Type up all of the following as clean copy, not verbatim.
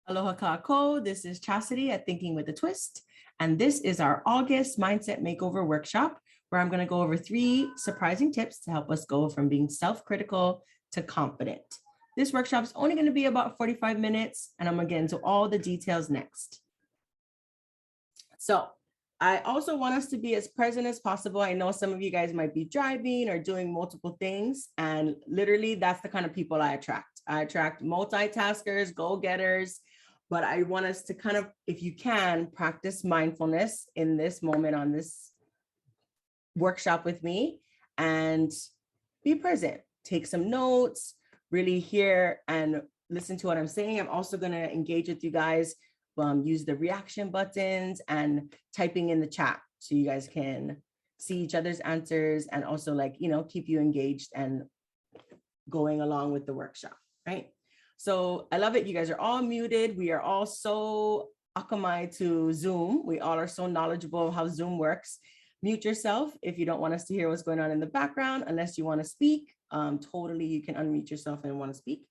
Aloha kako, this is Chastity at Thinking with a Twist, and this is our August Mindset Makeover workshop, where I'm going to go over 3 surprising tips to help us go from being self-critical to confident. This workshop is only going to be about 45 minutes, and I'm going to get into all the details next. So I also want us to be as present as possible. I know some of you guys might be driving or doing multiple things, and literally that's the kind of people I attract. I attract multitaskers, go-getters, but I want us to kind of, if you can, practice mindfulness in this moment on this workshop with me and be present. Take some notes, really hear and listen to what I'm saying. I'm also going to engage with you guys, use the reaction buttons and typing in the chat so you guys can see each other's answers and also keep you engaged and going along with the workshop, right? So I love it. You guys are all muted. We are all so akamai to Zoom. We all are so knowledgeable of how Zoom works. Mute yourself if you don't want us to hear what's going on in the background, unless you want to speak. Totally, you can unmute yourself and want to speak.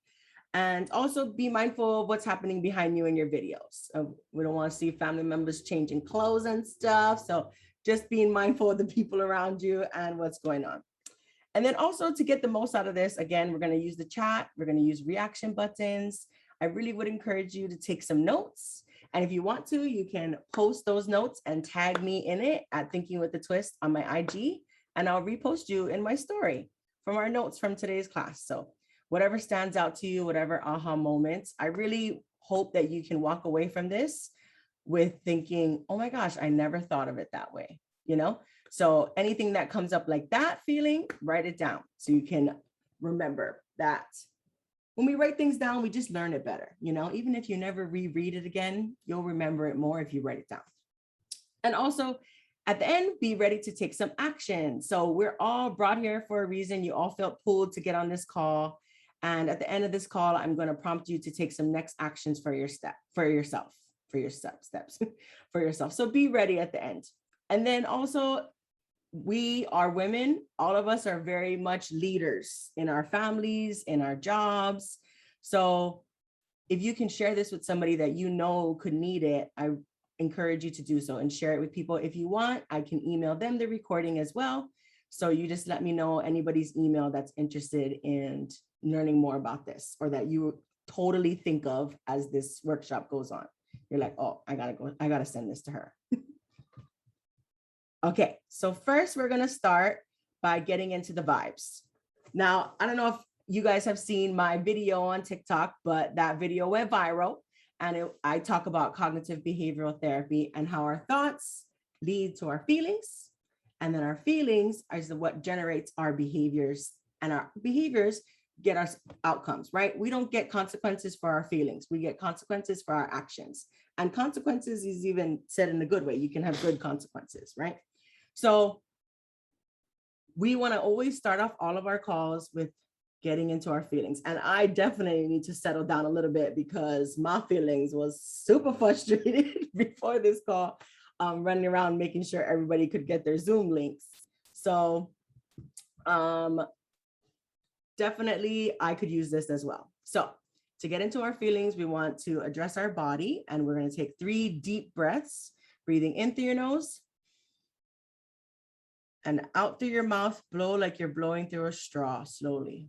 And also be mindful of what's happening behind you in your videos. We don't want to see family members changing clothes and stuff. So just being mindful of the people around you and what's going on. And then also to get the most out of this, again, we're going to use the chat. We're going to use reaction buttons. I really would encourage you to take some notes. And if you want to, you can post those notes and tag me in it at Thinking with a Twist on my IG, and I'll repost you in my story from our notes from today's class. So whatever stands out to you, whatever aha moments, I really hope that you can walk away from this with thinking, oh my gosh, I never thought of it that way, you know? So anything that comes up like that feeling, write it down so you can remember that when we write things down, we just learn it better. You know, even if you never reread it again, you'll remember it more if you write it down. And also at the end, be ready to take some action. So we're all brought here for a reason. You all felt pulled to get on this call. And at the end of this call, I'm going to prompt you to take some next actions for yourself. So be ready at the end. And then also, we are women. All of us are very much leaders in our families, in our jobs. So if you can share this with somebody that you know could need it, I encourage you to do so and share it with people. If you want, I can email them the recording as well. So you just let me know anybody's email that's interested in learning more about this, or that you totally think of as this workshop goes on. You're like, oh, I gotta send this to her. Okay, so first we're gonna start by getting into the vibes. Now, I don't know if you guys have seen my video on TikTok, but that video went viral, and I talk about cognitive behavioral therapy and how our thoughts lead to our feelings, and then our feelings are what generates our behaviors, and our behaviors get us outcomes, right? We don't get consequences for our feelings. We get consequences for our actions. And consequences is even said in a good way. You can have good consequences, right? So we want to always start off all of our calls with getting into our feelings. And I definitely need to settle down a little bit because my feelings was super frustrated before this call, running around making sure everybody could get their Zoom links. So definitely I could use this as well. So to get into our feelings, we want to address our body, and we're going to take 3 deep breaths, breathing in through your nose and out through your mouth. Blow like you're blowing through a straw slowly.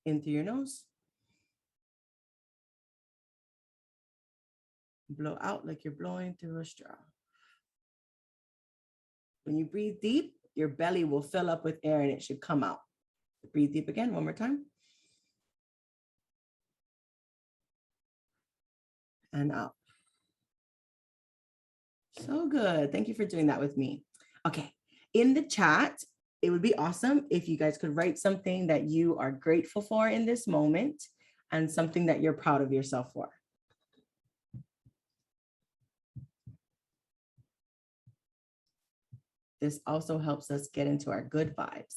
In through your nose. Blow out like you're blowing through a straw. When you breathe deep, your belly will fill up with air and it should come out. Breathe deep again, one more time. And out. So good. Thank you for doing that with me. Okay. In the chat, it would be awesome if you guys could write something that you are grateful for in this moment and something that you're proud of yourself for. This also helps us get into our good vibes.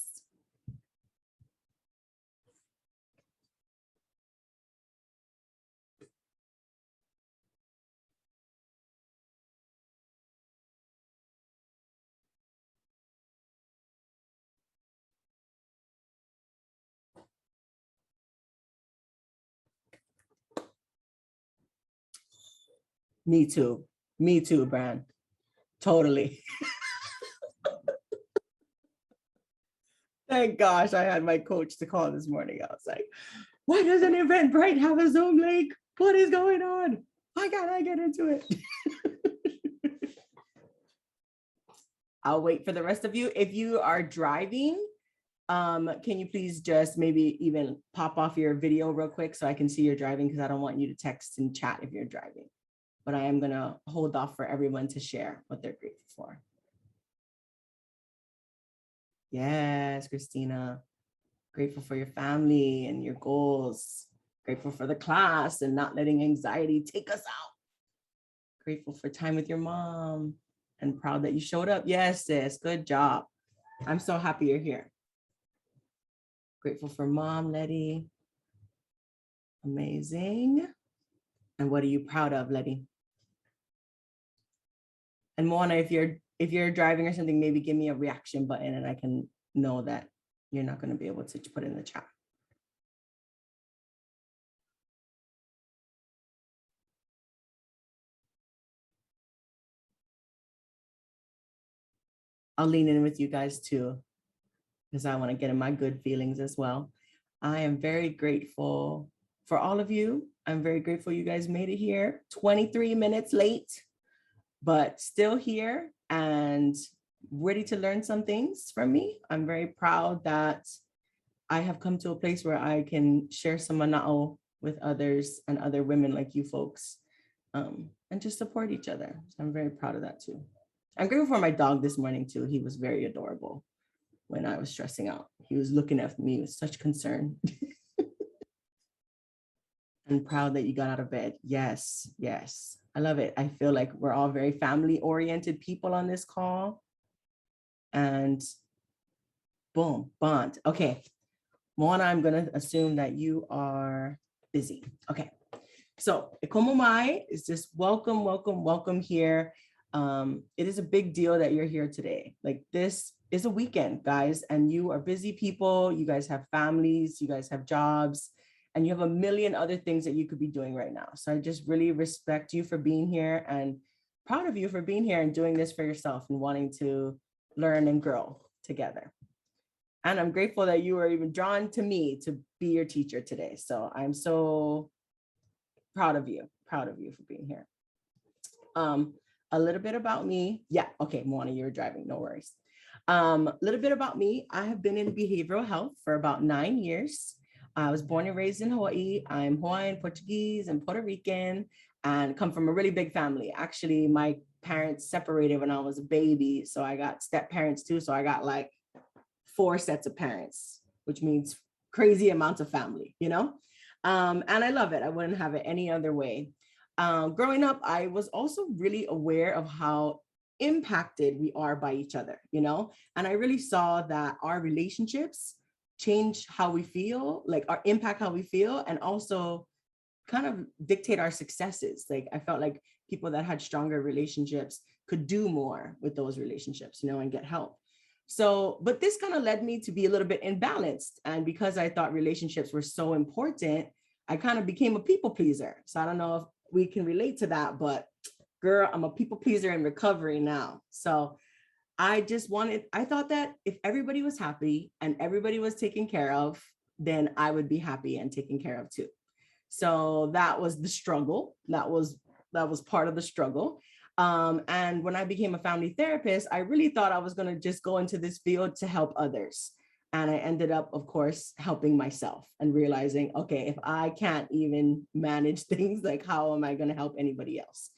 Me too. Me too, Bran. Totally. Thank gosh I had my coach to call this morning. I was like, why does an Eventbrite have a Zoom link? What is going on? Why can't I get into it? I'll wait for the rest of you. If you are driving, can you please just maybe even pop off your video real quick so I can see you're driving, because I don't want you to text and chat if you're driving. But I am going to hold off for everyone to share what they're grateful for. Yes, Christina. Grateful for your family and your goals. Grateful for the class and not letting anxiety take us out. Grateful for time with your mom and proud that you showed up. Yes, sis, good job. I'm so happy you're here. Grateful for mom, Letty. Amazing. And what are you proud of, Letty? And Moana, if you're driving or something, maybe give me a reaction button and I can know that you're not going to be able to put in the chat. I'll lean in with you guys too, because I want to get in my good feelings as well. I am very grateful for all of you. I'm very grateful you guys made it here, 23 minutes late, but still here and ready to learn some things from me. I'm very proud that I have come to a place where I can share some mana'o with others and other women like you folks, and just support each other. So I'm very proud of that too. I'm grateful for my dog this morning too. He was very adorable when I was stressing out. He was looking at me with such concern. I'm proud that you got out of bed. Yes, yes. I love it. I feel like we're all very family-oriented people on this call. And boom, bond. Okay. Moana, I'm going to assume that you are busy. Okay. So, Ikomo Mai is just welcome, welcome, welcome here. It is a big deal that you're here today. Like, this is a weekend, guys, and you are busy people. You guys have families, you guys have jobs, and you have a million other things that you could be doing right now. So I just really respect you for being here and proud of you for being here and doing this for yourself and wanting to learn and grow together. And I'm grateful that you were even drawn to me to be your teacher today. So I'm so proud of you for being here. A little bit about me. Yeah, okay, Moana, you're driving, no worries. A little bit about me. I have been in behavioral health for about 9 years. I was born and raised in Hawaii. I'm Hawaiian, Portuguese, and Puerto Rican, and come from a really big family. Actually, my parents separated when I was a baby, so I got step parents too. So I got like 4 sets of parents, which means crazy amounts of family, you know? And I love it. I wouldn't have it any other way. Growing up, I was also really aware of how impacted we are by each other, you know? And I really saw that our relationships change how we feel, like our impact how we feel, and also kind of dictate our successes. Like, I felt like people that had stronger relationships could do more with those relationships, you know, and get help. So, but this kind of led me to be a little bit imbalanced. And because I thought relationships were so important, I kind of became a people pleaser. So I don't know if we can relate to that, but girl, I'm a people pleaser in recovery now. So I thought that if everybody was happy and everybody was taken care of, then I would be happy and taken care of too. So that was the struggle. That was part of the struggle. And when I became a family therapist, I really thought I was going to just go into this field to help others. And I ended up, of course, helping myself and realizing, okay, if I can't even manage things, like how am I going to help anybody else?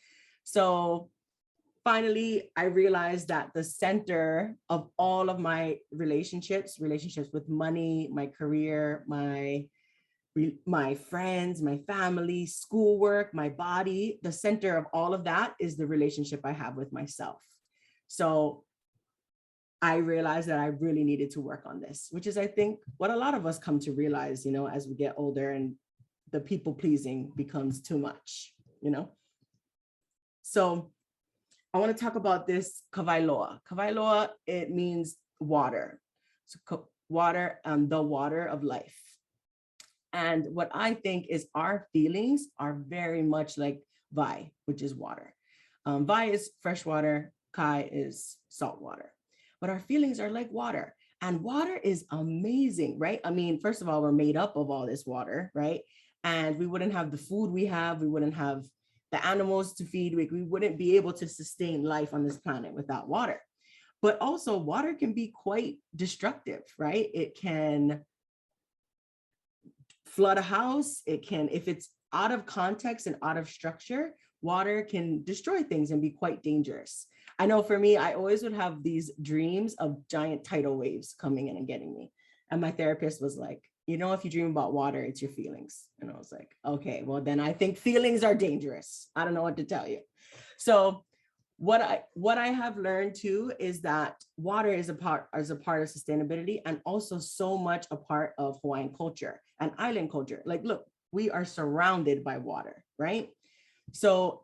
So finally, I realized that the center of all of my relationships with money, my career, my friends, my family, schoolwork, my body, the center of all of that is the relationship I have with myself. So I realized that I really needed to work on this, which is, I think, what a lot of us come to realize, you know, as we get older and the people pleasing becomes too much, you know? So I want to talk about this kawailoa. Kawailoa, it means water. So water, the water of life. And what I think is our feelings are very much like Vai, which is water. Vai is fresh water, Kai is salt water. But our feelings are like water. And water is amazing, right? I mean, first of all, we're made up of all this water, right? And we wouldn't have the food we have. We wouldn't have the animals to feed. We wouldn't be able to sustain life on this planet without water. But also water can be quite destructive, right? It can flood a house. It can, if it's out of context and out of structure, water can destroy things and be quite dangerous. I know for me, I always would have these dreams of giant tidal waves coming in and getting me. And my therapist was like, you know, if you dream about water, it's your feelings. And I was like, okay, well, then I think feelings are dangerous. I don't know what to tell you. So what I have learned too is that water is a part of sustainability, and also so much a part of Hawaiian culture and island culture. Like, look, we are surrounded by water, right? So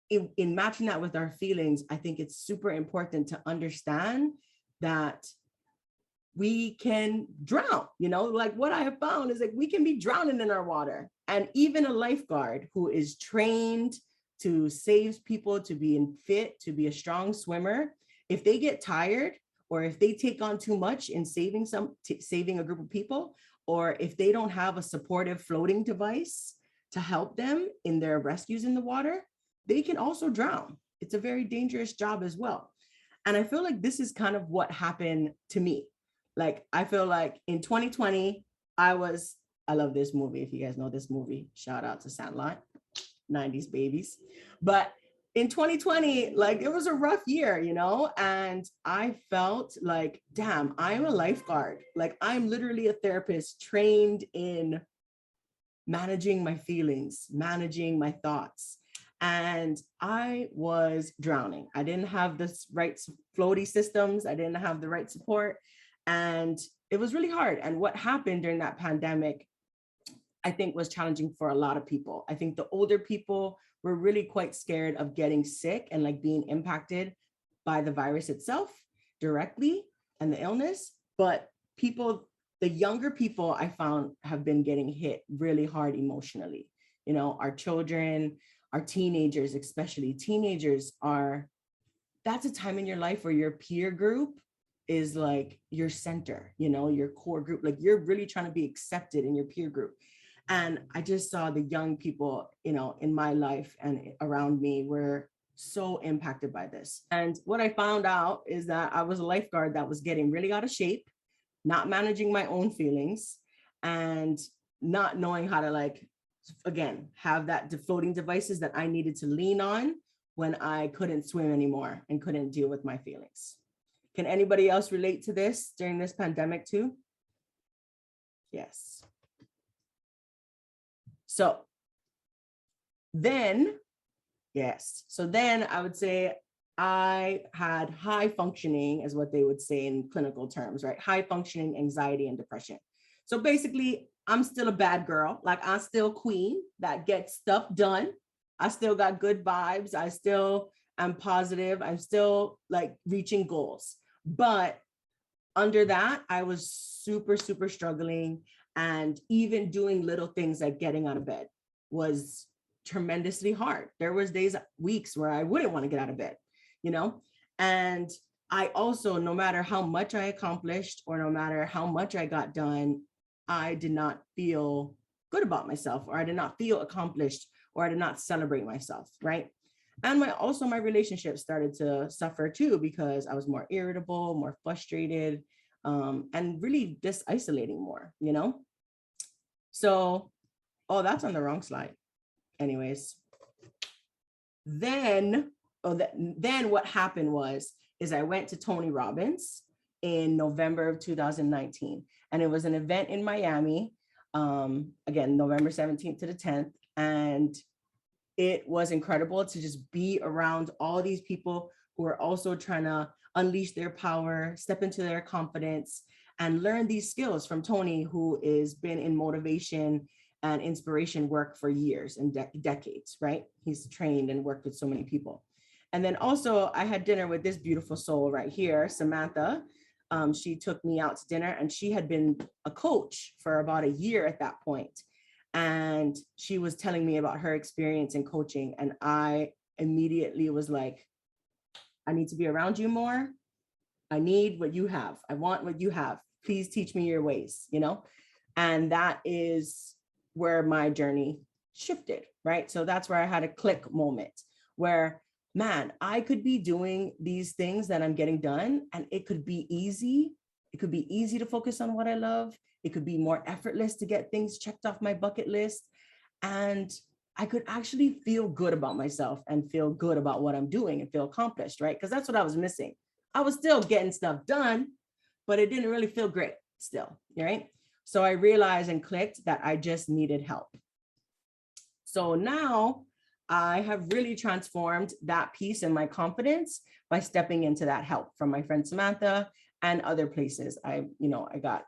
in matching that with our feelings, I think it's super important to understand that we can drown, you know, like what I have found is like we can be drowning in our water. And even a lifeguard who is trained to save people, to be fit, to be a strong swimmer, if they get tired, or if they take on too much in saving a group of people, or if they don't have a supportive floating device to help them in their rescues in the water, they can also drown. It's a very dangerous job as well. And I feel like this is kind of what happened to me. Like, I feel like in 2020, I love this movie. If you guys know this movie, shout out to Sandlot, 90s babies. But in 2020, like, it was a rough year, you know, and I felt like, damn, I'm a lifeguard. Like, I'm literally a therapist trained in managing my feelings, managing my thoughts. And I was drowning. I didn't have the right floaty systems. I didn't have the right support. And it was really hard. And what happened during that pandemic, I think, was challenging for a lot of people. I think the older people were really quite scared of getting sick and like being impacted by the virus itself directly and the illness. But people, the younger people, I found have been getting hit really hard emotionally. You know, our children, our teenagers, especially teenagers, that's a time in your life where your peer group is like your center, you know, your core group. Like, you're really trying to be accepted in your peer group. And I just saw the young people, you know, in my life and around me were so impacted by this. And what I found out is that I was a lifeguard that was getting really out of shape, not managing my own feelings, and not knowing how to, like, again, have the floating devices that I needed to lean on when I couldn't swim anymore and couldn't deal with my feelings. Can anybody else relate to this during this pandemic too? Yes. So then I would say I had high functioning, is what they would say in clinical terms, right? High functioning anxiety and depression. So basically, I'm still a bad girl. Like, I'm still queen that gets stuff done. I still got good vibes. I still am positive. I'm still like reaching goals. But under that, I was super, super struggling. And even doing little things like getting out of bed was tremendously hard. There was days, weeks where I wouldn't want to get out of bed, you know? And I also, no matter how much I accomplished or no matter how much I got done, I did not feel good about myself, or I did not feel accomplished, or I did not celebrate myself, right? And my relationships started to suffer too, because I was more irritable, more frustrated, and really just isolating more, you know? So, that's on the wrong slide. Anyways, then what happened is I went to Tony Robbins in November of 2019. And it was an event in Miami, again, November 17th to the 10th. And it was incredible to just be around all these people who are also trying to unleash their power, step into their confidence, and learn these skills from Tony, who has been in motivation and inspiration work for years and decades, right? He's trained and worked with so many people. And then also I had dinner with this beautiful soul right here, Samantha. She took me out to dinner, and she had been a coach for about a year at that point. And she was telling me about her experience in coaching. And I immediately was like, I need to be around you more. I need what you have. I want what you have. Please teach me your ways, you know? And that is where my journey shifted, right? So that's where I had a click moment where, man, I could be doing these things that I'm getting done, and it could be easy. It could be easy to focus on what I love. It could be more effortless to get things checked off my bucket list. And I could actually feel good about myself and feel good about what I'm doing and feel accomplished, right? Because that's what I was missing. I was still getting stuff done, but it didn't really feel great still, right? So I realized and clicked that I just needed help. So now I have really transformed that piece in my confidence by stepping into that help from my friend Samantha and other places. I got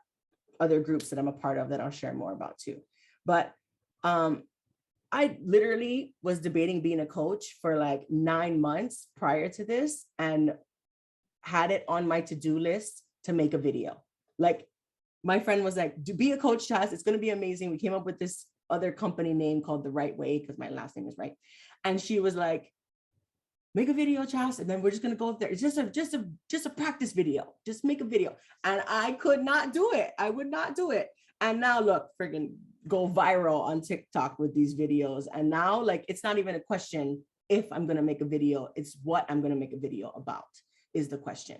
other groups that I'm a part of that I'll share more about too. But I literally was debating being a coach for like 9 months prior to this, and had it on my to-do list to make a video. Like, my friend was like, be a coach, Chas. It's going to be amazing. We came up with this other company name called The Right Way, because my last name is Right. And she was like, make a video, Chas, and then we're just going to go up there. It's just a practice video. Just make a video. And I could not do it. I would not do it. And now look, friggin' go viral on TikTok with these videos. And now, like, it's not even a question if I'm going to make a video. It's what I'm going to make a video about is the question.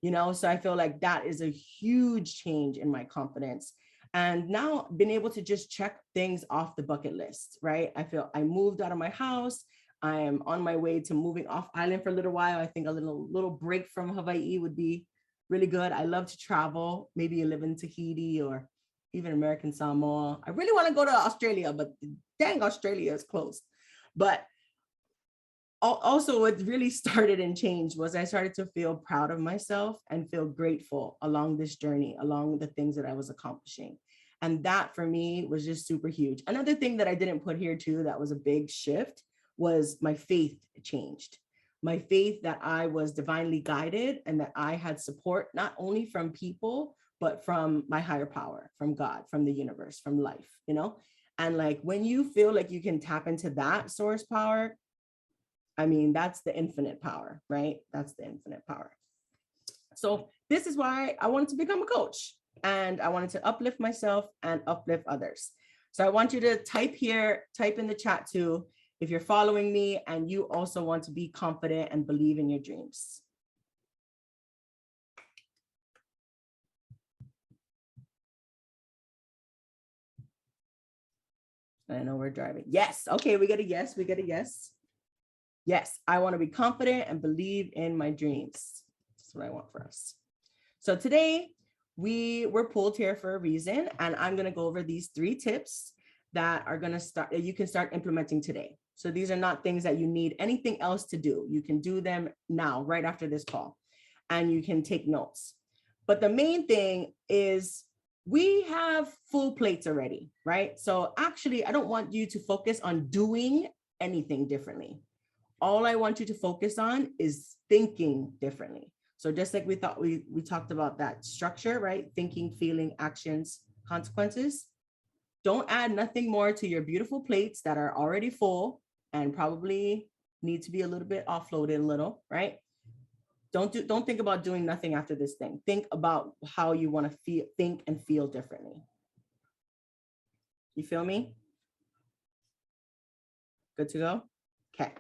You know, so I feel like that is a huge change in my confidence. And now being able to just check things off the bucket list, right? I feel I moved out of my house. I am on my way to moving off island for a little while. I think a little break from Hawaii would be really good. I love to travel, maybe live in Tahiti or even American Samoa. I really want to go to Australia, but dang, Australia is closed. But also what really started and changed was I started to feel proud of myself and feel grateful along this journey, along the things that I was accomplishing. And that for me was just super huge. Another thing that I didn't put here too, that was a big shift, was my faith changed. My faith that I was divinely guided and that I had support, not only from people, but from my higher power, from God, from the universe, from life, you know? And like, when you feel like you can tap into that source power, I mean, that's the infinite power, right? That's the infinite power. So this is why I wanted to become a coach, and I wanted to uplift myself and uplift others. So I want you to type in the chat too, if you're following me and you also want to be confident and believe in your dreams. I know we're driving. Yes. Okay, we get a yes. We get a yes. Yes, I want to be confident and believe in my dreams. That's what I want for us. So today we were pulled here for a reason, and I'm going to go over these 3 tips that are going to start, you can start implementing today. So these are not things that you need anything else to do. You can do them now, right after this call, and you can take notes. But the main thing is we have full plates already, right? So actually, I don't want you to focus on doing anything differently. All I want you to focus on is thinking differently. So just like we thought, we talked about that structure, right? Thinking, feeling, actions, consequences. Don't add nothing more to your beautiful plates that are already full and probably need to be a little bit offloaded a little, right? Don't think about doing nothing after this thing. Think about how you want to think and feel differently. You feel me? Good to go? Okay.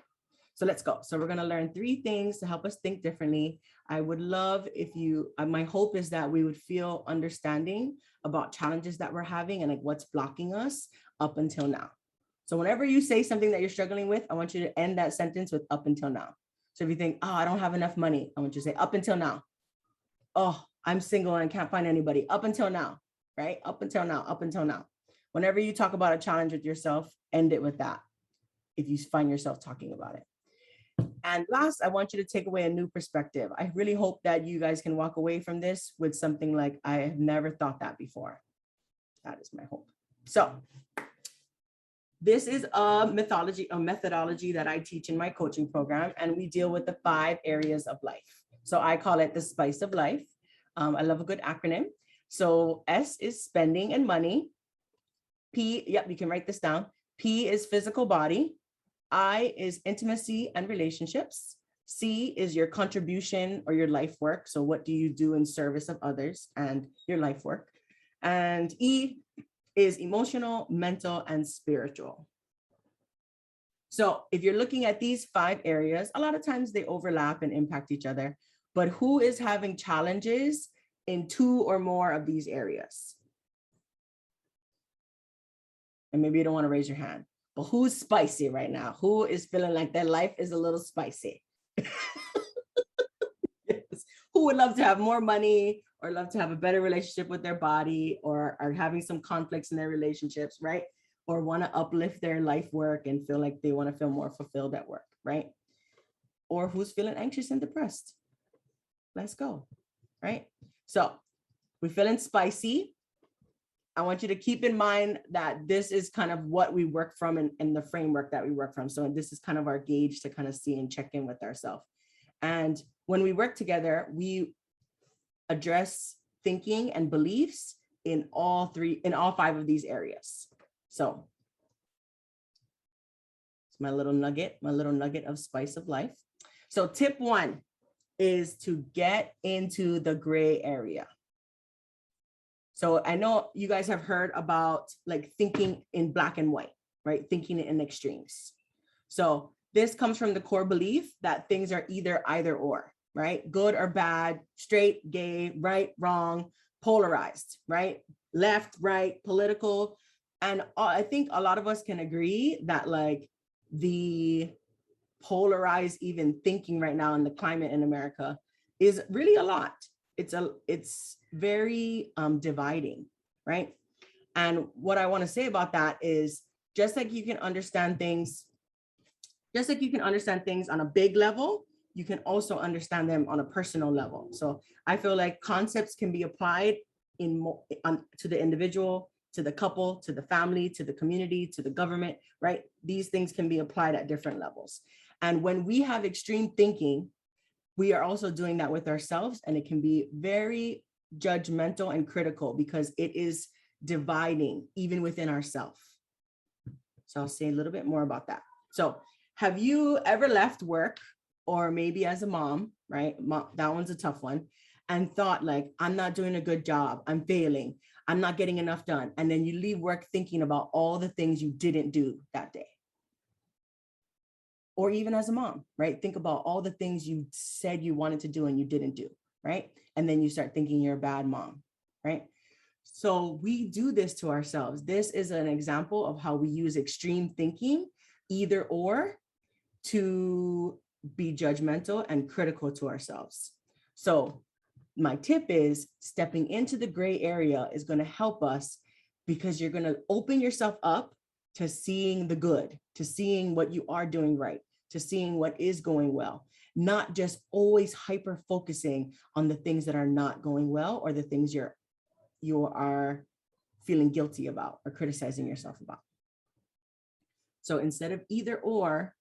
So let's go. So we're going to learn 3 things to help us think differently. I would love if my hope is that we would feel understanding about challenges that we're having and like what's blocking us up until now. So whenever you say something that you're struggling with, I want you to end that sentence with up until now. So if you think, oh, I don't have enough money, I want you to say up until now. Oh, I'm single and can't find anybody. Up until now, right? Up until now, up until now. Whenever you talk about a challenge with yourself, end it with that. If you find yourself talking about it. And last, I want you to take away a new perspective. I really hope that you guys can walk away from this with something like, I have never thought that before. That is my hope. So this is a methodology that I teach in my coaching program, and we deal with the 5 areas of life. So I call it the spice of life. I love a good acronym. So S is spending and money. P, yep, you can write this down. P is physical body. I is intimacy and relationships. C is your contribution or your life work. So what do you do in service of others and your life work? And E is emotional, mental, and spiritual. So if you're looking at these 5 areas, a lot of times they overlap and impact each other, but who is having challenges in 2 or more of these areas? And maybe you don't want to raise your hand, but who's spicy right now? Who is feeling like their life is a little spicy? Yes. Who would love to have more money or love to have a better relationship with their body, or are having some conflicts in their relationships, right? Or want to uplift their life work and feel like they want to feel more fulfilled at work, right? Or who's feeling anxious and depressed? Let's go, right? So we're feeling spicy. I want you to keep in mind that this is kind of what we work from in the framework that we work from. So this is kind of our gauge to kind of see and check in with ourselves. And when we work together, we address thinking and beliefs in all 5 of these areas. So it's my little nugget of spice of life. So tip 1 is to get into the gray area. So I know you guys have heard about like thinking in black and white, right? Thinking in extremes. So this comes from the core belief that things are either or, right? Good or bad, straight, gay, right, wrong, polarized, right? Left, right, political. And I think a lot of us can agree that like the polarized even thinking right now in the climate in America is really a lot. It's very dividing, right? And what I want to say about that is just like you can understand things on a big level, you can also understand them on a personal level. So I feel like concepts can be applied to the individual, to the couple, to the family, to the community, to the government, right? These things can be applied at different levels. And when we have extreme thinking, we are also doing that with ourselves, and it can be very judgmental and critical because it is dividing even within ourselves. So I'll say a little bit more about that. So have you ever left work, or maybe as a mom, right? That one's a tough one, and thought like, I'm not doing a good job, I'm failing, I'm not getting enough done. And then you leave work thinking about all the things you didn't do that day. Or even as a mom, right? Think about all the things you said you wanted to do and you didn't do, right? And then you start thinking you're a bad mom, right? So we do this to ourselves. This is an example of how we use extreme thinking, either or, to be judgmental and critical to ourselves. So my tip is stepping into the gray area is going to help us, because you're going to open yourself up to seeing the good, to seeing what you are doing right, to seeing what is going well, not just always hyper focusing on the things that are not going well or the things you are feeling guilty about or criticizing yourself about. So instead of either or,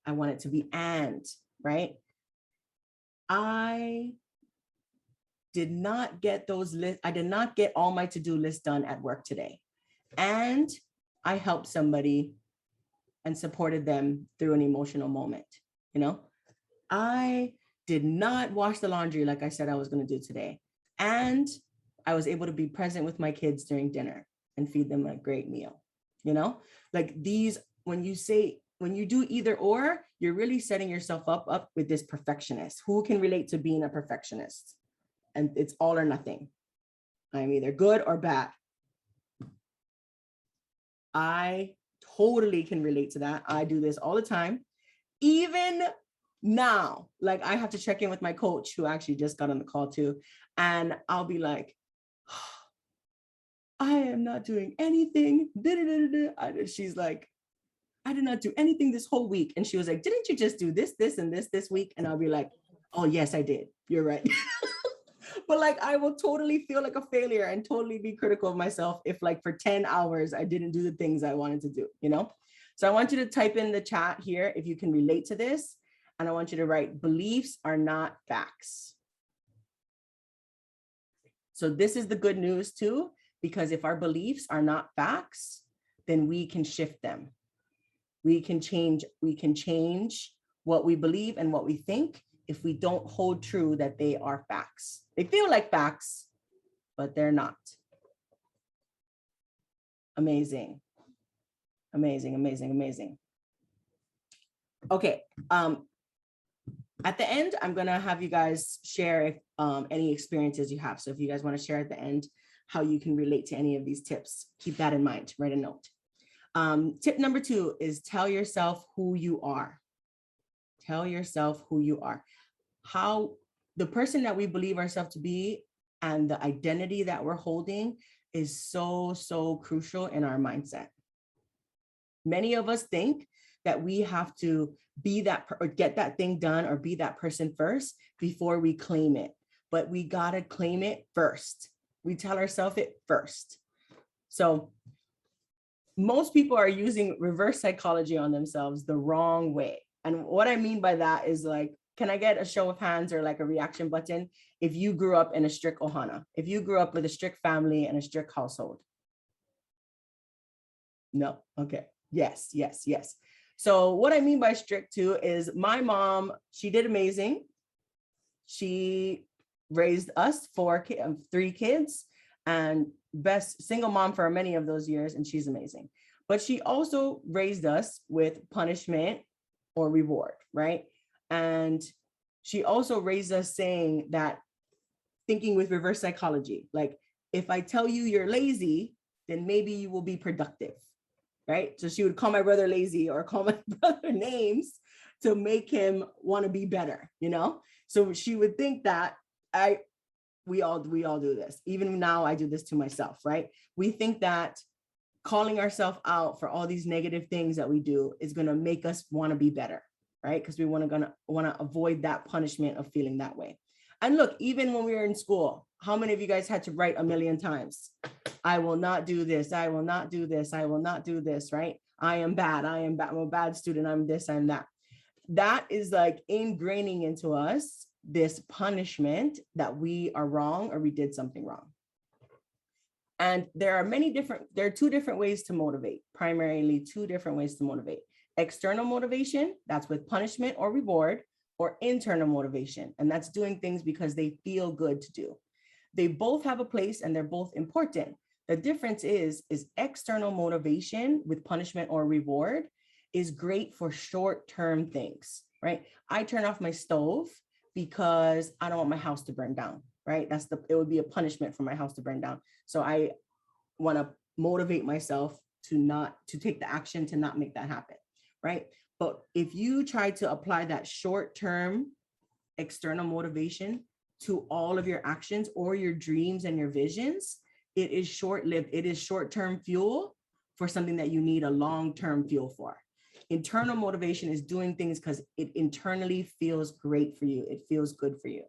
I want it to be and, right? I did not get all my to-do lists done at work today. And I helped somebody and supported them through an emotional moment. You know, I did not wash the laundry like I said I was going to do today. And I was able to be present with my kids during dinner and feed them a great meal. You know, like these, when you do either or, you're really setting yourself up with this perfectionist. Who can relate to being a perfectionist? And it's all or nothing. I'm either good or bad. I totally can relate to that. I do this all the time. Even now, like I have to check in with my coach, who actually just got on the call too. And I'll be like, I am not doing anything. She's like, I did not do anything this whole week. And she was like, didn't you just do this, this, and this week? And I'll be like, oh, yes, I did. You're right. But like, I will totally feel like a failure and totally be critical of myself if like for 10 hours, I didn't do the things I wanted to do, you know? So I want you to type in the chat here if you can relate to this. And I want you to write, beliefs are not facts. So this is the good news too, Because if our beliefs are not facts, then we can shift them. We can change what we believe and what we think if we don't hold true that they are facts. They feel like facts, but they're not. Amazing. Amazing, amazing, amazing. Okay. At the end, I'm going to have you guys share any experiences you have. So if you guys want to share at the end how you can relate to any of these tips, keep that in mind. Write a note. Tip number 2 is tell yourself who you are. Tell yourself who you are. How the person that we believe ourselves to be and the identity that we're holding is so, so crucial in our mindset. Many of us think that we have to be that or get that thing done or be that person first before we claim it. But we got to claim it first. We tell ourselves it first. So most people are using reverse psychology on themselves the wrong way. And what I mean by that is like, can I get a show of hands or like a reaction button if you grew up in a strict ohana, if you grew up with a strict family and a strict household? No. Okay. Yes, yes, yes. So what I mean by strict too is my mom, she did amazing. She raised us 3 kids and best single mom for many of those years. And she's amazing. But she also raised us with punishment or reward, right? And she also raised us saying that thinking with reverse psychology, like if I tell you you're lazy, then maybe you will be productive. Right? So she would call my brother lazy or call my brother names to make him want to be better, you know? So she would think that we all do this. Even now I do this to myself, right? We think that calling ourselves out for all these negative things that we do is going to make us want to be better, right? Because we want to avoid that punishment of feeling that way. And look, even when we were in school, how many of you guys had to write a million times? I will not do this. I will not do this. I will not do this, right? I am bad. I am bad. I'm a bad student. I'm this, I'm that. That is like ingraining into us this punishment that we are wrong or we did something wrong. And there are 2 different ways to motivate, primarily 2 different ways to motivate. External motivation, that's with punishment or reward, or internal motivation. And that's doing things because they feel good to do. They both have a place and they're both important. The difference is external motivation with punishment or reward is great for short-term things, right? I turn off my stove because I don't want my house to burn down, right? It would be a punishment for my house to burn down. So I want to motivate myself to take the action to not make that happen, right? But if you try to apply that short-term external motivation to all of your actions or your dreams and your visions, it is short-lived. It is short-term fuel for something that you need a long-term fuel for. Internal motivation is doing things because it internally feels great for you. It feels good for you.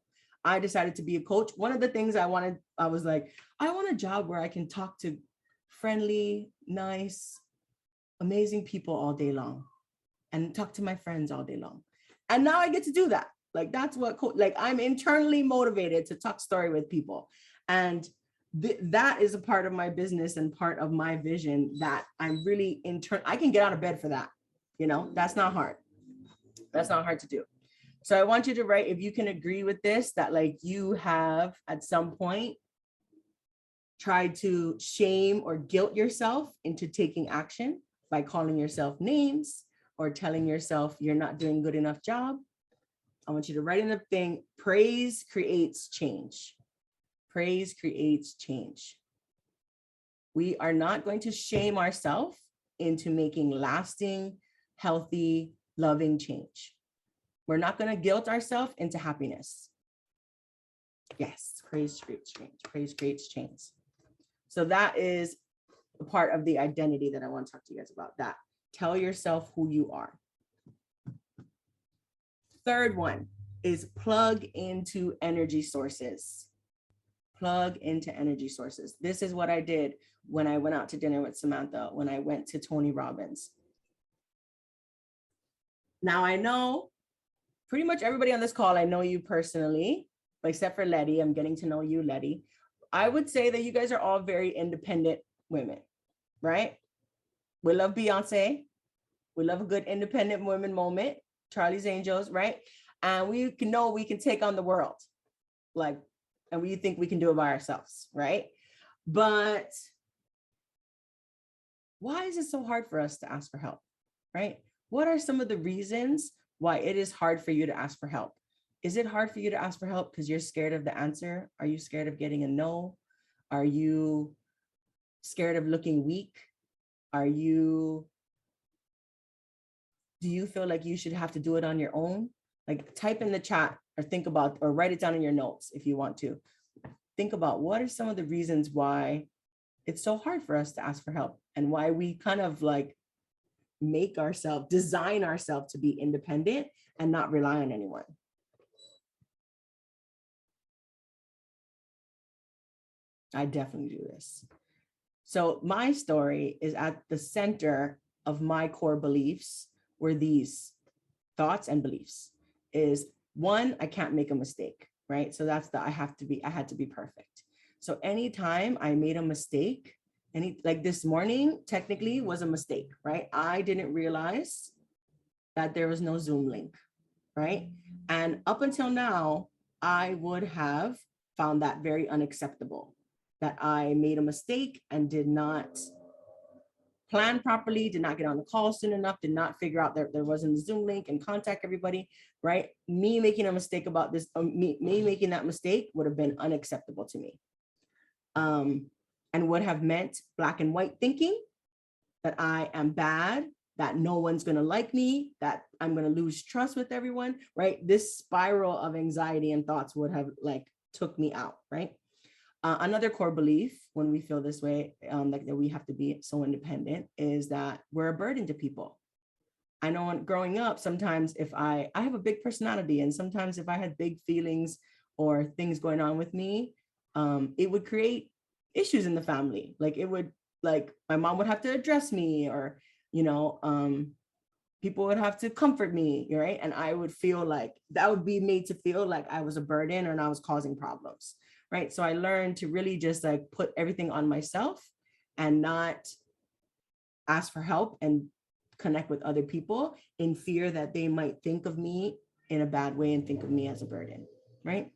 I decided to be a coach. One of the things I was like, I want a job where I can talk to friendly, nice, amazing people all day long and talk to my friends all day long. And now I get to do that. Like that's what, I'm internally motivated to talk story with people. And that is a part of my business and part of my vision that I'm really I can get out of bed for that. You know, that's not hard. That's not hard to do. So I want you to write, if you can agree with this, that like you have at some point tried to shame or guilt yourself into taking action by calling yourself names or telling yourself you're not doing a good enough job. I want you to write in the thing, praise creates change. Praise creates change. We are not going to shame ourselves into making lasting, healthy, loving change. We're not going to guilt ourselves into happiness. Yes, praise creates change. Praise creates change. So that is a part of the identity that I want to talk to you guys about. That tell yourself who you are. Third one is plug into energy sources. Plug into energy sources. This is what I did when I went out to dinner with Samantha, when I went to Tony Robbins. Now I know pretty much everybody on this call, I know you personally, except for Letty. I'm getting to know you, Letty. I would say that you guys are all very independent women, right? We love Beyonce. We love a good independent women moment, Charlie's Angels, right? And we can know we can take on the world, like, and we think we can do it by ourselves, right? But why is it so hard for us to ask for help, right? What are some of the reasons why it is hard for you to ask for help? Is it hard for you to ask for help because you're scared of the answer? Are you scared of getting a no? Are you scared of looking weak? Do you feel like you should have to do it on your own? Like, type in the chat or think about, or write it down in your notes if you want to. Think about what are some of the reasons why it's so hard for us to ask for help, and why we kind of like design ourselves to be independent and not rely on anyone. I definitely do this. So my story is at the center of my core beliefs were these thoughts and beliefs. Is one, I can't make a mistake, right? So that's I had to be perfect. So anytime I made a mistake, like this morning technically was a mistake, right? I didn't realize that there was no Zoom link, right? And up until now, I would have found that very unacceptable, that I made a mistake and did not plan properly, did not get on the call soon enough, did not figure out that there wasn't a Zoom link and contact everybody, right? Me making a mistake about this, me making that mistake would have been unacceptable to me. And would have meant black and white thinking, that I am bad, that no one's gonna like me, that I'm gonna lose trust with everyone, right? This spiral of anxiety and thoughts would have like took me out, right? Another core belief when we feel this way, like that we have to be so independent, is that we're a burden to people. I know growing up, sometimes if I have a big personality, and sometimes if I had big feelings or things going on with me, it would create issues in the family. Like my mom would have to address me, or, people would have to comfort me, right? And I would feel like that would be made to feel like I was a burden and I was causing problems, right? So I learned to really just like put everything on myself and not ask for help and connect with other people in fear that they might think of me in a bad way and think of me as a burden, right?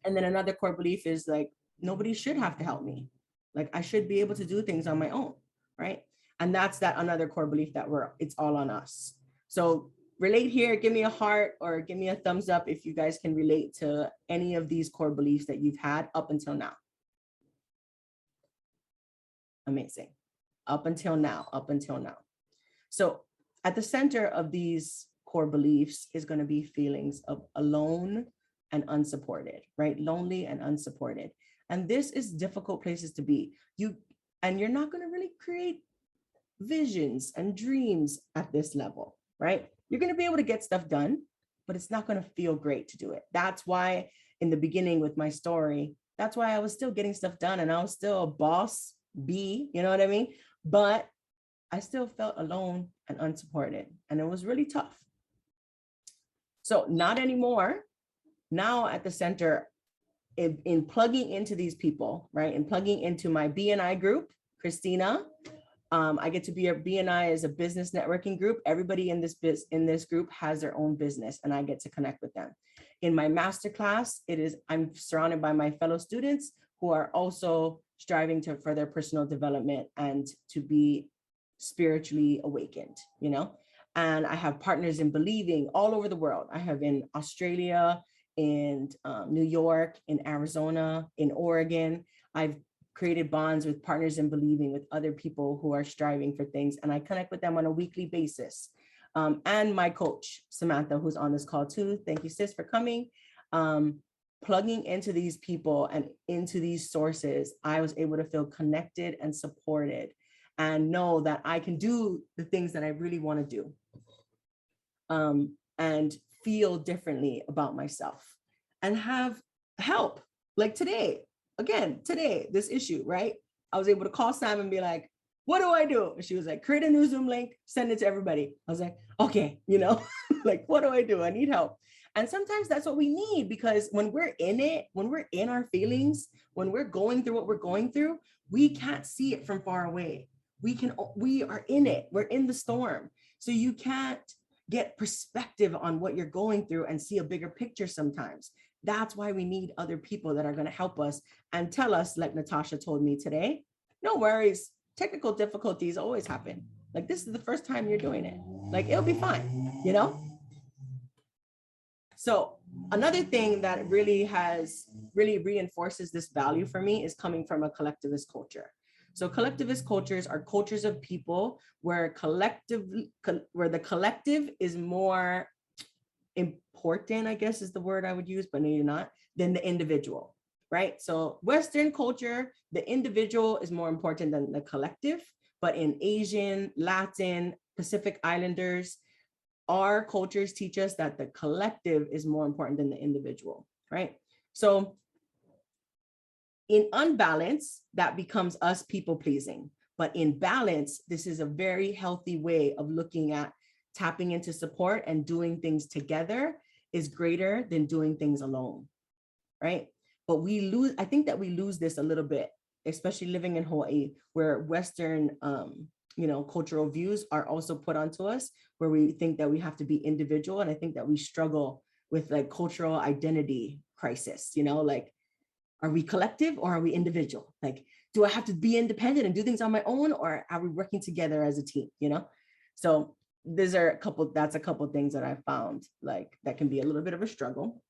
And then another core belief is like, nobody should have to help me. Like, I should be able to do things on my own, right? And that's that another core belief that it's all on us. So relate here, give me a heart or give me a thumbs up if you guys can relate to any of these core beliefs that you've had up until now. Amazing. Up until now. So at the center of these core beliefs is going to be feelings of alone and unsupported, right? Lonely and unsupported. And this is difficult places to be. You're not going to really create visions and dreams at this level, right? You're going to be able to get stuff done, but it's not going to feel great to do it. That's why in the beginning with my story, that's why I was still getting stuff done and I was still a boss bee, you know what I mean? But I still felt alone and unsupported, and it was really tough. So not anymore. Now at the center, in plugging into these people, right? And plugging into my BNI group, Christina, I get to be a BNI as a business networking group. Everybody in this group has their own business, and I get to connect with them. In my masterclass, I'm surrounded by my fellow students who are also striving for their personal development and to be spiritually awakened, and I have partners in believing all over the world. I have in Australia, in New York, in Arizona, in Oregon. I've created bonds with partners in believing with other people who are striving for things, and I connect with them on a weekly basis. And my coach, Samantha, who's on this call too. Thank you, sis, for coming. Plugging into these people and into these sources, I was able to feel connected and supported and know that I can do the things that I really want to do, and feel differently about myself and have help. Like today, this issue, right? I was able to call Sam and be like, what do I do? And she was like, create a new Zoom link, send it to everybody. I was like, okay, like, what do I do? I need help. And sometimes that's what we need, because when we're in it, when we're in our feelings, when we're going through what we're going through, we can't see it from far away. We are in it. We're in the storm. So you can't get perspective on what you're going through and see a bigger picture sometimes. That's why we need other people that are going to help us and tell us, like Natasha told me today, no worries. Technical difficulties always happen. Like, this is the first time you're doing it. Like, it'll be fine, you know? So another thing that really reinforces this value for me is coming from a collectivist culture. So collectivist cultures are cultures of people where the collective is more important, I guess is the word I would use, but maybe not, than the individual, right? So Western culture, the individual is more important than the collective, but in Asian, Latin, Pacific Islanders, our cultures teach us that the collective is more important than the individual, right? So in unbalance, that becomes us people pleasing. But in balance, this is a very healthy way of looking at tapping into support, and doing things together is greater than doing things alone, right? But I think that we lose this a little bit, especially living in Hawaii, where Western, cultural views are also put onto us, where we think that we have to be individual. And I think that we struggle with like cultural identity crisis, like, are we collective or are we individual? Like, do I have to be independent and do things on my own, or are we working together as a team, So that's a couple things that I found like that can be a little bit of a struggle.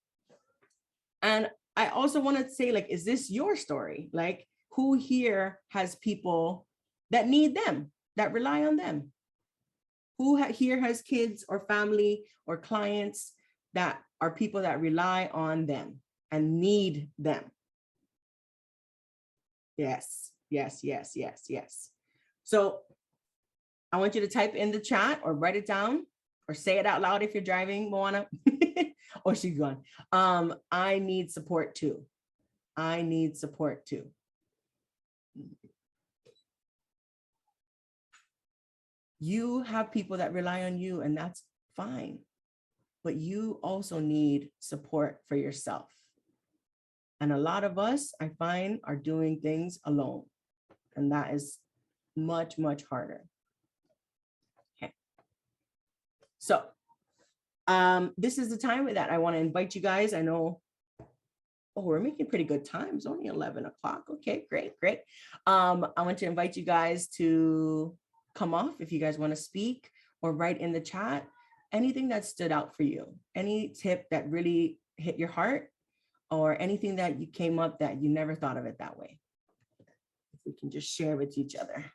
And I also want to say, like, is this your story? Like, who here has people that need them, that rely on them? Who here has kids or family or clients that are people that rely on them and need them? Yes, yes, yes, yes, yes. So I want you to type in the chat or write it down or say it out loud if you're driving, Moana. Or she's gone. I need support too. I need support too. You have people that rely on you, and that's fine. But you also need support for yourself. And a lot of us, I find, are doing things alone. And that is much, much harder. Okay. So this is the time that I want to invite you guys. I know, we're making pretty good time. It's only 11 o'clock. Okay, great, great. I want to invite you guys to come off if you guys want to speak, or write in the chat anything that stood out for you, any tip that really hit your heart, or anything that you came up that you never thought of it that way. If we can just share with each other.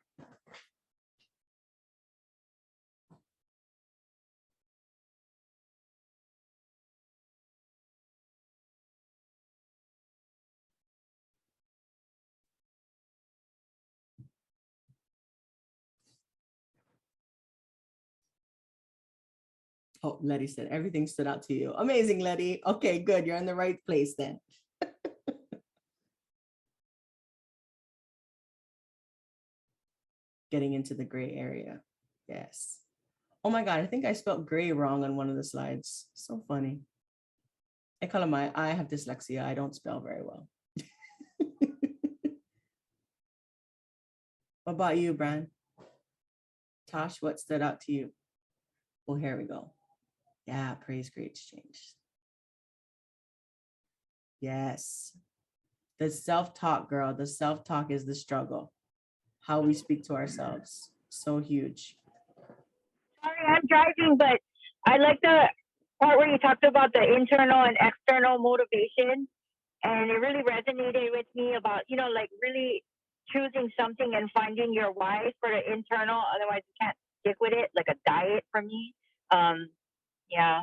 Oh, Letty said everything stood out to you. Amazing, Letty. Okay, good. You're in the right place then. Getting into the gray area. Yes. Oh my God, I think I spelled gray wrong on one of the slides. So funny. I have dyslexia. I don't spell very well. What about you, Brian? Tosh, what stood out to you? Oh, here we go. Yeah, praise creates change. Yes. The self-talk, girl. The self-talk is the struggle. How we speak to ourselves. So huge. Sorry, I'm driving, but I like the part where you talked about the internal and external motivation. And it really resonated with me about, like really choosing something and finding your why for the internal. Otherwise, you can't stick with it, like a diet for me. Yeah.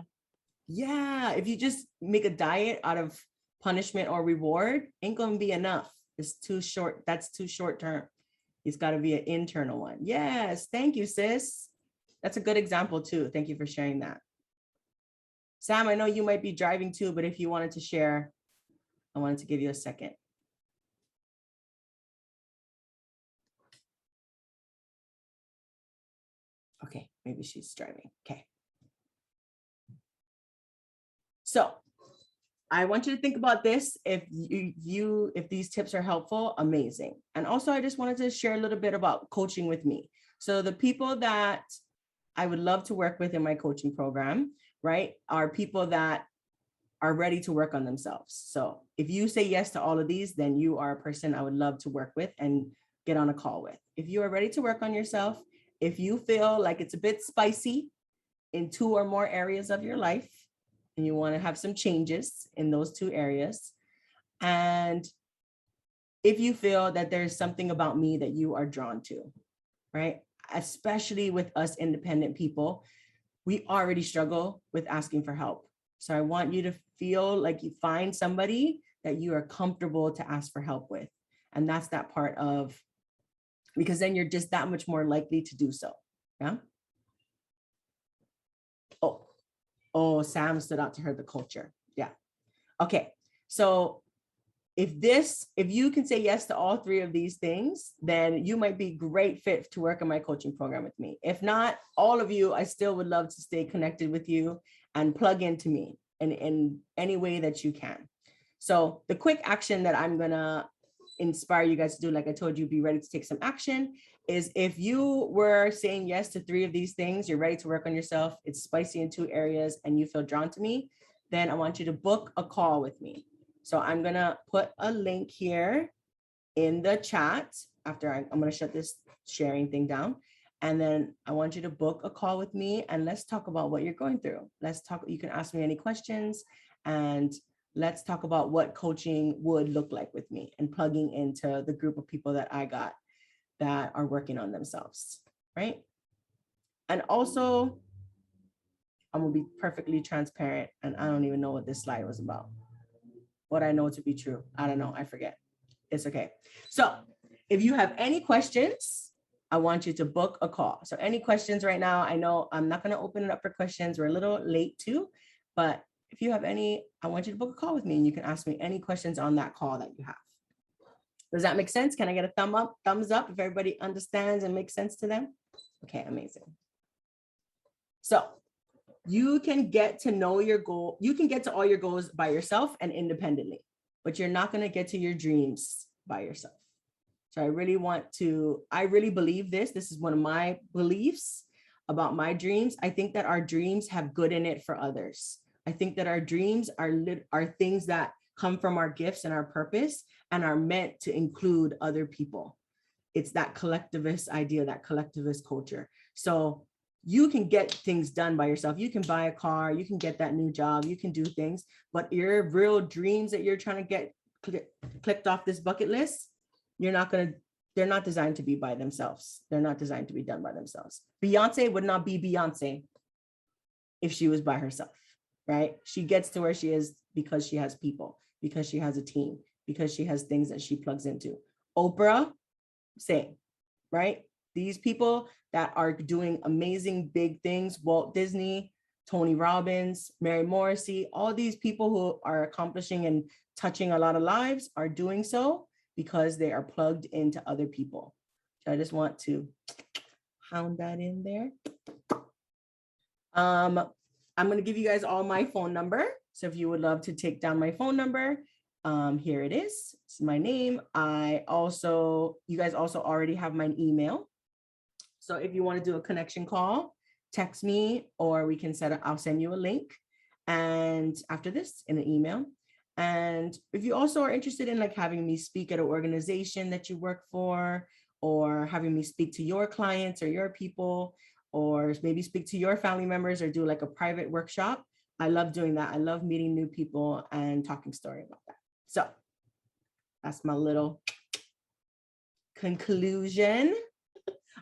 Yeah, if you just make a diet out of punishment or reward, ain't gonna be enough. It's too short. That's too short term. It's got to be an internal one. Yes, thank you, sis. That's a good example too. Thank you for sharing that. Sam, I know you might be driving too, but if you wanted to share, I wanted to give you a second. Okay, maybe she's driving. Okay. So I want you to think about this. If these tips are helpful, amazing. And also, I just wanted to share a little bit about coaching with me. So the people that I would love to work with in my coaching program, right, are people that are ready to work on themselves. So if you say yes to all of these, then you are a person I would love to work with and get on a call with. If you are ready to work on yourself, if you feel like it's a bit spicy in 2 or more areas of your life, and you want to have some changes in those 2 areas, and if you feel that there's something about me that you are drawn to, right? Especially with us independent people, we already struggle with asking for help. So I want you to feel like you find somebody that you are comfortable to ask for help with. And that's that part of, because then you're just that much more likely to do so. Yeah. Oh, Sam stood out to her, the culture. Yeah. Okay. So if you can say yes to all 3 of these things, then you might be great fit to work in my coaching program with me. If not, all of you, I still would love to stay connected with you and plug into me in any way that you can. So the quick action that I'm gonna inspire you guys to do, like I told you, be ready to take some action, is if you were saying yes to 3 of these things, you're ready to work on yourself, it's spicy in 2 areas, and you feel drawn to me, then I want you to book a call with me. So I'm gonna put a link here in the chat after I'm gonna shut this sharing thing down. And then I want you to book a call with me and let's talk about what you're going through. Let's talk, you can ask me any questions and let's talk about what coaching would look like with me and plugging into the group of people that I got that are working on themselves, right? And also, I'm gonna be perfectly transparent, and I don't even know what this slide was about. What I know to be true, I don't know, I forget. It's okay. So if you have any questions, I want you to book a call. So any questions right now, I know I'm not gonna open it up for questions. We're a little late too, but if you have any, I want you to book a call with me and you can ask me any questions on that call that you have. Does that make sense? Can I get a thumbs up if everybody understands and makes sense to them? Okay, amazing. So you can get to know your goal. You can get to all your goals by yourself and independently, but you're not going to get to your dreams by yourself. So I really believe this. This is one of my beliefs about my dreams. I think that our dreams have good in it for others. I think that our dreams are things that come from our gifts and our purpose and are meant to include other people. It's that collectivist idea, that collectivist culture. So you can get things done by yourself. You can buy a car, you can get that new job, you can do things, but your real dreams that you're trying to get clicked off this bucket list, they're not designed to be by themselves. They're not designed to be done by themselves. Beyonce would not be Beyonce if she was by herself, right? She gets to where she is because she has people, because she has a team, because she has things that she plugs into. Oprah, same, right? These people that are doing amazing big things, Walt Disney, Tony Robbins, Mary Morrissey, all these people who are accomplishing and touching a lot of lives are doing so because they are plugged into other people. So I just want to pound that in there. I'm going to give you guys all my phone number. So if you would love to take down my phone number, here it is. It's my name. You guys also already have my email. So if you want to do a connection call, text me, or we can I'll send you a link. And after this in an email. And if you also are interested in like having me speak at an organization that you work for, or having me speak to your clients or your people, or maybe speak to your family members or do like a private workshop, I love doing that. I love meeting new people and talking story about that. So that's my little conclusion.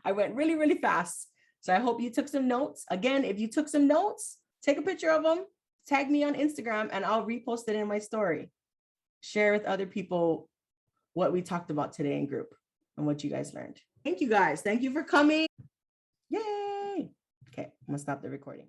I went really, really fast. So I hope you took some notes. Again, if you took some notes, take a picture of them, tag me on Instagram, and I'll repost it in my story. Share with other people what we talked about today in group and what you guys learned. Thank you guys. Thank you for coming. Yay. Okay, I'm gonna stop the recording.